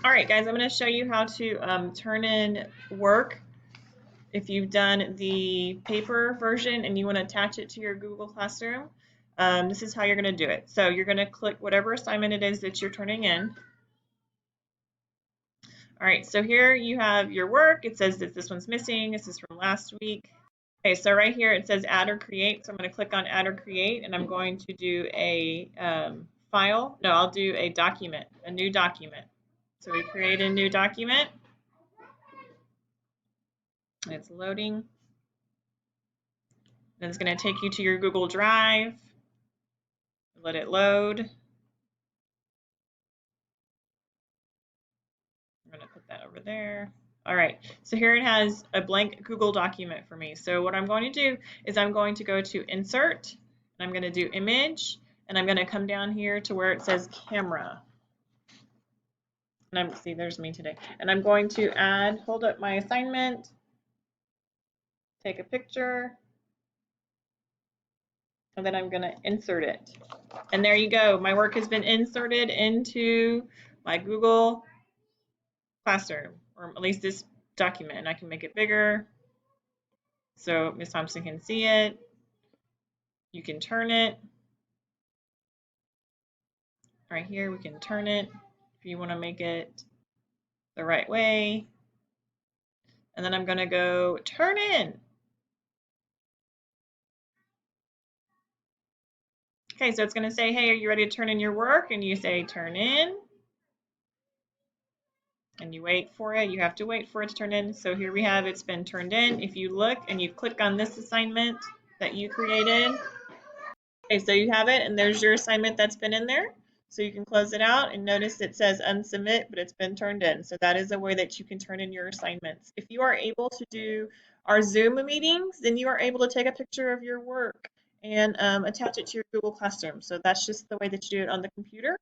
All right, guys, I'm going to show you how to turn in work if you've done the paper version and you want to attach it to your Google Classroom. This is how you're going to do it. So you're going to click whatever assignment it is that you're turning in. All right, so here you have your work. It says that this one's missing. This is from last week. Okay, so right here it says add or create. So I'm going to click on add or create, and I'm going to do a file. No, I'll do a document, a new document. So we create a new document. It's loading. Then it's going to take you to your Google Drive. Let it load. I'm going to put that over there. All right, so here it has a blank Google document for me. So what I'm going to do is I'm going to go to Insert, and I'm going to do Image, and I'm going to come down here to where it says Camera. And see, there's me today. And I'm going to hold up my assignment, take a picture, and then I'm going to insert it. And there you go. My work has been inserted into my Google Classroom, or at least this document. And I can make it bigger so Ms. Thompson can see it. You can turn it. Right here, we can turn it if you want to make it the right way. And then I'm going to go turn in. Okay, so it's going to say, hey, are you ready to turn in your work? And you say turn in. And you wait for it. You have to wait for it to turn in. So here we have it's been turned in. If you look and you click on this assignment that you created, okay, so you have it, and there's your assignment that's been in there. So you can close it out, and notice it says unsubmit, but it's been turned in. So that is a way that you can turn in your assignments. If you are able to do our Zoom meetings, then you are able to take a picture of your work and attach it to your Google Classroom. So that's just the way that you do it on the computer.